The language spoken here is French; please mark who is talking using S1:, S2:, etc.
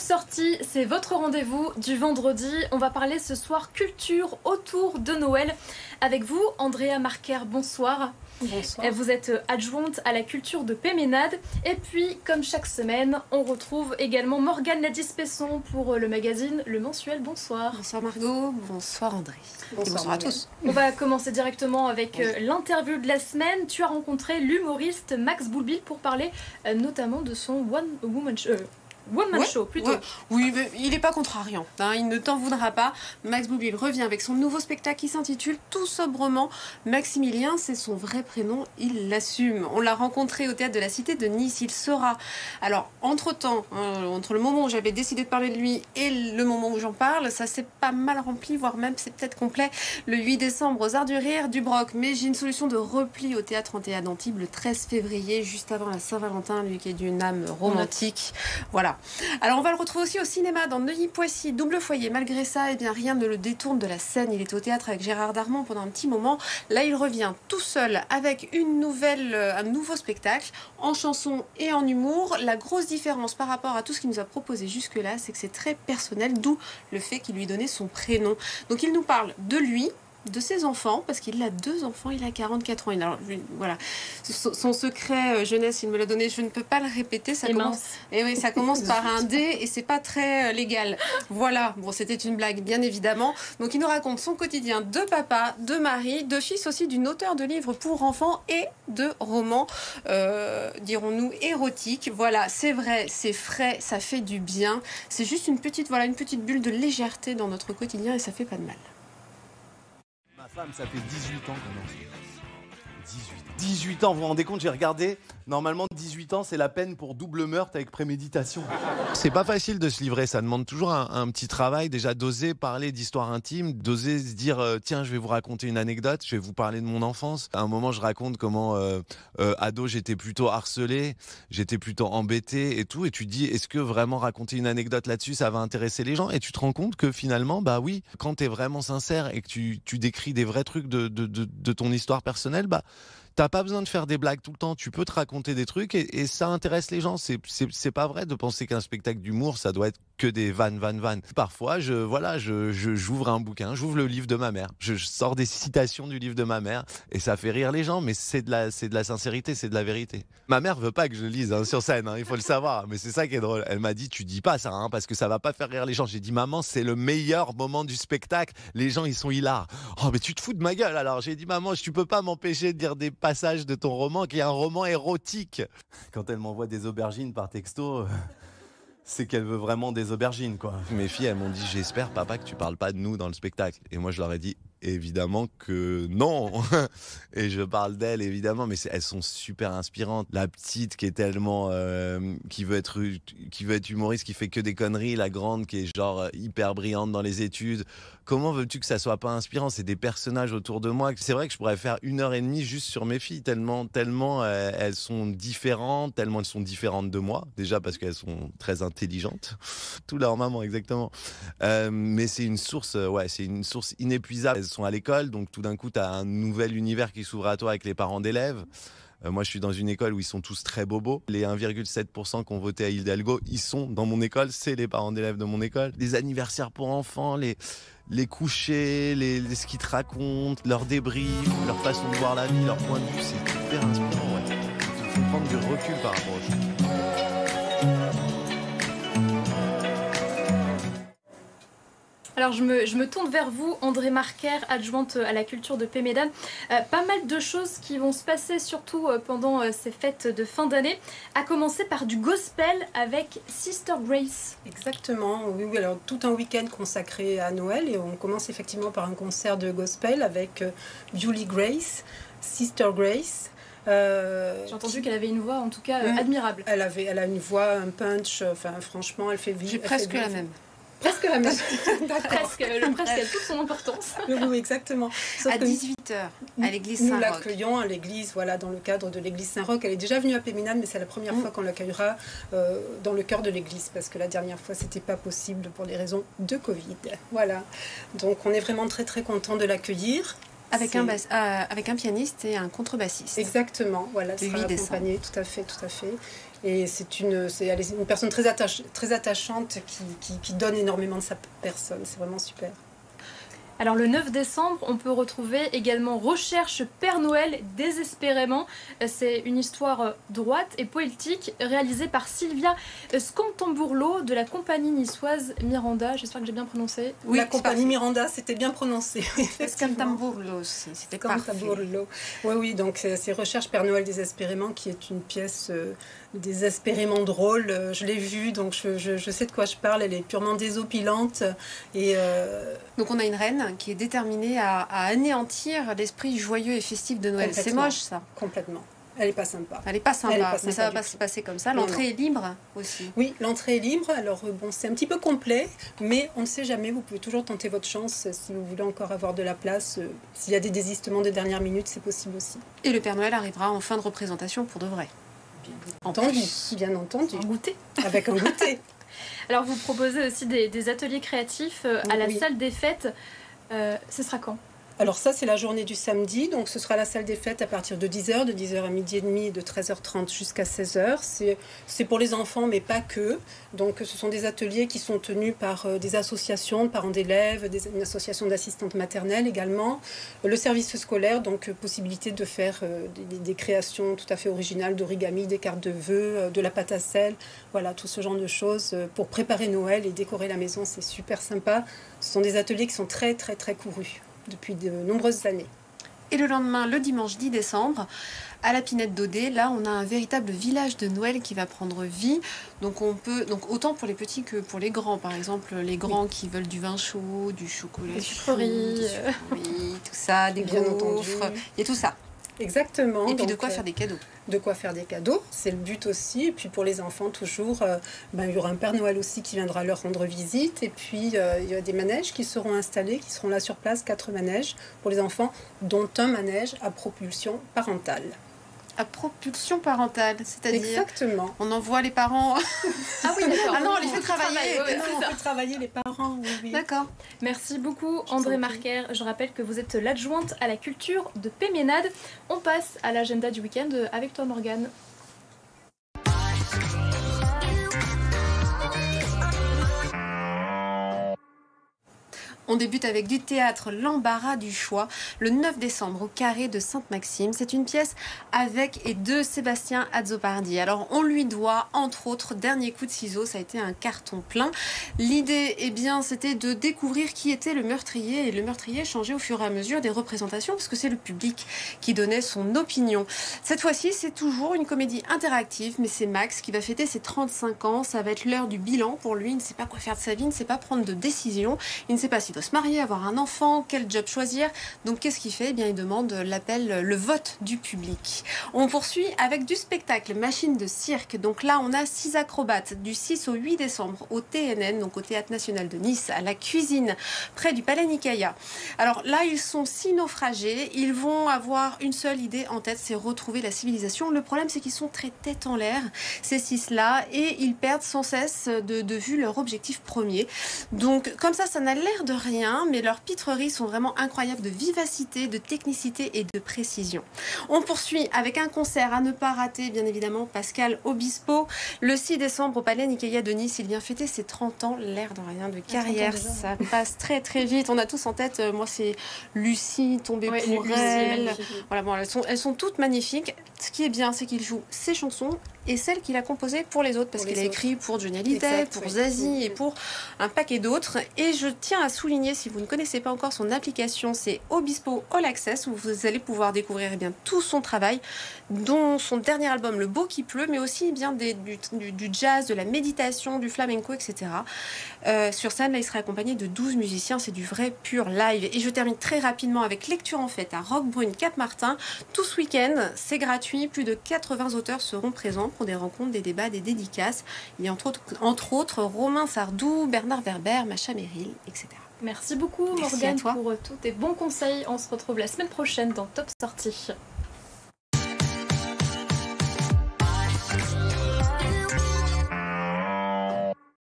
S1: sorties, c'est votre rendez-vous du vendredi. On va parler ce soir culture autour de Noël. Avec vous, Andrea Marquer, bonsoir.
S2: Bonsoir.
S1: Vous êtes adjointe à la culture de Péménade. Et puis, comme chaque semaine, on retrouve également Morgane Ladis-Pesson pour le magazine Le Mensuel. Bonsoir.
S3: Bonsoir Margot, bonsoir André.
S2: Bonsoir
S3: à tous.
S1: On va commencer directement avec l'interview de la semaine. Tu as rencontré l'humoriste Max Boulbil pour parler notamment de son One Man Show plutôt.
S3: Ouais. Oui, mais il n'est pas contrariant, hein, il ne t'en voudra pas. Max Boulbil revient avec son nouveau spectacle qui s'intitule tout sobrement Maximilien, c'est son vrai prénom, il l'assume. On l'a rencontré au théâtre de la Cité de Nice, il sera. Alors, entre-temps, entre le moment où j'avais décidé de parler de lui et le moment où j'en parle, ça s'est pas mal rempli, voire même c'est peut-être complet, le 8 décembre aux Arts du Rire du Broc. Mais j'ai une solution de repli au théâtre Antéa d'Antibes le 13 février, juste avant la Saint-Valentin, lui qui est d'une âme romantique. Voilà. Alors on va le retrouver aussi au cinéma dans Neuilly-Poissy, Double Foyer. Malgré ça, eh bien, rien ne le détourne de la scène. Il est au théâtre avec Gérard Darmon pendant un petit moment. Là, il revient tout seul avec un nouveau spectacle en chanson et en humour. La grosse différence par rapport à tout ce qu'il nous a proposé jusque-là, c'est que c'est très personnel, d'où le fait qu'il lui donnait son prénom. Donc il nous parle de lui, de ses enfants, parce qu'il a 2 enfants, il a 44 ans. Alors, voilà. Son secret jeunesse, il me l'a donné, je ne peux pas le répéter. Ça commence par un D et c'est pas très légal. Voilà, bon, c'était une blague, bien évidemment. Donc, il nous raconte son quotidien de papa, de mari, de fils aussi d'une auteure de livres pour enfants et de romans, dirons-nous, érotiques. Voilà, c'est vrai, c'est frais, ça fait du bien. C'est juste une petite bulle de légèreté dans notre quotidien et ça fait pas de mal.
S4: Ma femme, ça fait 18 ans qu'on est ensemble. 18 ans, vous vous rendez compte, j'ai regardé, normalement 18 ans c'est la peine pour double meurtre avec préméditation. C'est pas facile de se livrer, ça demande toujours un petit travail, déjà d'oser parler d'histoires intimes, d'oser se dire tiens je vais vous raconter une anecdote, je vais vous parler de mon enfance. À un moment je raconte comment ado j'étais plutôt harcelé, j'étais plutôt embêté et tout, et tu te dis est-ce que vraiment raconter une anecdote là-dessus ça va intéresser les gens, et tu te rends compte que finalement bah oui, quand t'es vraiment sincère et que tu décris des vrais trucs de ton histoire personnelle, bah t'as pas besoin de faire des blagues tout le temps, tu peux te raconter des trucs et ça intéresse les gens. C'est pas vrai de penser qu'un spectacle d'humour, ça doit être que des vannes. Parfois, j'ouvre un bouquin, j'ouvre le livre de ma mère, je sors des citations du livre de ma mère et ça fait rire les gens, mais c'est de la sincérité, c'est de la vérité. Ma mère veut pas que je le lise sur scène, il faut le savoir, mais c'est ça qui est drôle. Elle m'a dit, tu dis pas ça, parce que ça va pas faire rire les gens. J'ai dit, maman, c'est le meilleur moment du spectacle, les gens ils sont hilars. Oh mais tu te fous de ma gueule alors. J'ai dit, maman, tu peux pas m'empêcher de dire des passage de ton roman qui est un roman érotique. Quand elle m'envoie des aubergines par texto, c'est qu'elle veut vraiment des aubergines, quoi. Mes filles, elles m'ont dit, j'espère, papa, que tu parles pas de nous dans le spectacle. Et moi, je leur ai dit, évidemment que non. Et je parle d'elles, évidemment, mais elles sont super inspirantes. La petite qui est tellement qui veut être humoriste, qui fait que des conneries, la grande qui est genre hyper brillante dans les études. Comment veux-tu que ça soit pas inspirant? C'est des personnages autour de moi. C'est vrai que je pourrais faire 1h30 juste sur mes filles, tellement elles sont différentes, tellement elles sont différentes de moi, déjà parce qu'elles sont très intelligentes, tout leur maman exactement, mais c'est une source inépuisable. Elles sont à l'école, donc tout d'un coup tu as un nouvel univers qui s'ouvre à toi avec les parents d'élèves. Moi je suis dans une école où ils sont tous très bobos. Les 1,7% qui ont voté à Hidalgo, ils sont dans mon école, c'est les parents d'élèves de mon école. Les anniversaires pour enfants, les couchers, ce qu'ils te racontent, leurs débriefs, leur façon de voir la vie, leur point de vue, c'est hyper inspirant. Ouais. Il faut prendre du recul par rapport aux choses.
S1: Alors je me tourne vers vous, André Marquer, adjointe à la culture de Péménade. Pas mal de choses qui vont se passer, surtout pendant ces fêtes de fin d'année, à commencer par du gospel avec Sister Grace.
S2: Exactement, oui, alors tout un week-end consacré à Noël, et on commence effectivement par un concert de gospel avec Julie Grace, Sister Grace.
S1: J'ai entendu qu'elle avait une voix en tout cas admirable.
S2: Elle a une voix, un punch, franchement elle fait vivre.
S3: J'ai presque la même.
S2: Presque la même.
S1: presque a toute son importance.
S2: Oui, exactement.
S3: Sauf à 18h, à l'église Saint-Roch.
S2: Nous l'accueillons à l'église, dans le cadre de l'église Saint-Roch. Elle est déjà venue à Péménade, mais c'est la première fois qu'on l'accueillera dans le cœur de l'église, parce que la dernière fois, c'était pas possible pour des raisons de Covid. Voilà. Donc, on est vraiment très, très content de l'accueillir.
S3: Avec un pianiste et un contrebassiste.
S2: Exactement, voilà,
S3: le 8 décembre.
S2: tout à fait. Et elle est une personne très attachante qui donne énormément de sa personne. C'est vraiment super.
S1: Alors le 9 décembre, on peut retrouver également Recherche Père Noël désespérément. C'est une histoire droite et poétique réalisée par Sylvia Scantamburlo de la compagnie niçoise Miranda. J'espère que j'ai bien prononcé.
S2: Oui, la compagnie Miranda, c'était bien prononcé.
S3: Scantamburlo aussi, c'était parfait.
S2: Oui, donc c'est Recherche Père Noël désespérément qui est une pièce désespérément drôle. Je l'ai vue, donc je sais de quoi je parle. Elle est purement désopilante.
S3: Donc on a une reine qui est déterminée à anéantir l'esprit joyeux et festif de Noël. C'est moche, ça.
S2: Complètement. Elle n'est pas sympa.
S3: Elle n'est pas sympa, mais ça ne va pas se passer comme ça. L'entrée est libre aussi.
S2: Oui, l'entrée est libre. Alors bon, c'est un petit peu complet, mais on ne sait jamais. Vous pouvez toujours tenter votre chance si vous voulez encore avoir de la place. S'il y a des désistements de dernière minute, c'est possible aussi.
S3: Et le Père Noël arrivera en fin de représentation pour de vrai.
S2: Bien entendu.
S1: Un goûter.
S2: Avec un goûter.
S1: Alors vous proposez aussi des ateliers créatifs à la salle des fêtes. Ce sera quand ?
S2: Alors ça, c'est la journée du samedi, donc ce sera la salle des fêtes à partir de 10h, de 10h à midi et demi et de 13h30 jusqu'à 16h. C'est pour les enfants, mais pas que. Donc ce sont des ateliers qui sont tenus par des associations de parents d'élèves, une association d'assistantes maternelles également, le service scolaire, donc possibilité de faire des créations tout à fait originales d'origami, des cartes de vœux, de la pâte à sel, voilà, tout ce genre de choses pour préparer Noël et décorer la maison, c'est super sympa. Ce sont des ateliers qui sont très très très courus depuis de nombreuses années.
S3: Et le lendemain, le dimanche 10 décembre, à la Pinette d'Audet, là on a un véritable village de Noël qui va prendre vie. Donc autant pour les petits que pour les grands. Par exemple, les grands qui veulent du vin chaud, du chocolat
S1: des sucreries,
S3: tout ça, des gaufres, il y a tout ça.
S2: Exactement.
S3: Et puis de quoi faire des cadeaux.
S2: De quoi faire des cadeaux, c'est le but aussi. Et puis pour les enfants, toujours, il y aura un Père Noël aussi qui viendra leur rendre visite. Et puis il y a des manèges qui seront installés, qui seront là sur place, 4 manèges pour les enfants, dont un manège à propulsion parentale.
S3: À propulsion parentale, c'est-à-dire
S2: exactement.
S3: On envoie les parents.
S1: Ah oui, d'accord.
S3: Ah non, on les fait travailler.
S2: On fait travailler les parents. Oui.
S1: D'accord. Merci beaucoup, André Marquer. Je rappelle que vous êtes l'adjointe à la culture de Péménade. On passe à l'agenda du week-end avec toi, Morgane.
S3: On débute avec du théâtre L'Embarras du choix, le 9 décembre au Carré de Sainte-Maxime. C'est une pièce avec et de Sébastien Azzopardi. Alors, on lui doit, entre autres, Dernier coup de ciseau. Ça a été un carton plein. L'idée, c'était de découvrir qui était le meurtrier. Et le meurtrier changeait au fur et à mesure des représentations, parce que c'est le public qui donnait son opinion. Cette fois-ci, c'est toujours une comédie interactive, mais c'est Max qui va fêter ses 35 ans. Ça va être l'heure du bilan pour lui. Il ne sait pas quoi faire de sa vie, il ne sait pas prendre de décision. Il ne sait pas s'il doit se marier, avoir un enfant, quel job choisir. Donc qu'est-ce qu'il fait ? Il demande le vote du public. On poursuit avec du spectacle, machine de cirque. Donc là, on a 6 acrobates du 6 au 8 décembre au TNN, donc au Théâtre National de Nice, à la Cuisine, près du Palais Nicaïa. Alors là, ils sont 6 naufragés. Ils vont avoir une seule idée en tête, c'est retrouver la civilisation. Le problème, c'est qu'ils sont très tête en l'air, ces 6-là, et ils perdent sans cesse de vue leur objectif premier. Donc comme ça n'a l'air de rien, mais leurs pitreries sont vraiment incroyables de vivacité, de technicité et de précision. On poursuit avec un concert à ne pas rater, bien évidemment, Pascal Obispo. Le 6 décembre au Palais Nicaïa de Nice, il vient fêter ses 30 ans, l'air de rien, de carrière. Ça passe très très vite. On a tous en tête, moi c'est Lucie, Tombée pour elle. Voilà, bon, elles sont toutes magnifiques. Ce qui est bien, c'est qu'il joue ses chansons et celles qu'il a composées pour les autres, parce qu'il a écrit pour Johnny Hallyday, pour Zazie et pour un paquet d'autres. Et je tiens à souligner, si vous ne connaissez pas encore son application, c'est Obispo All Access, où vous allez pouvoir découvrir tout son travail, dont son dernier album, Le Beau qui pleut, mais aussi du jazz, de la méditation, du flamenco, etc. Sur scène, là, il sera accompagné de 12 musiciens, c'est du vrai pur live. Et je termine très rapidement avec Lecture en fête à Roquebrune, Cap-Martin. Tout ce week-end, c'est gratuit, plus de 80 auteurs seront présents pour des rencontres, des débats, des dédicaces. Il y a entre autres Romain Sardou, Bernard Werber, Macha Merrill, etc.
S1: Merci beaucoup, Morgane, pour tous tes bons conseils. On se retrouve la semaine prochaine dans Top Sortie.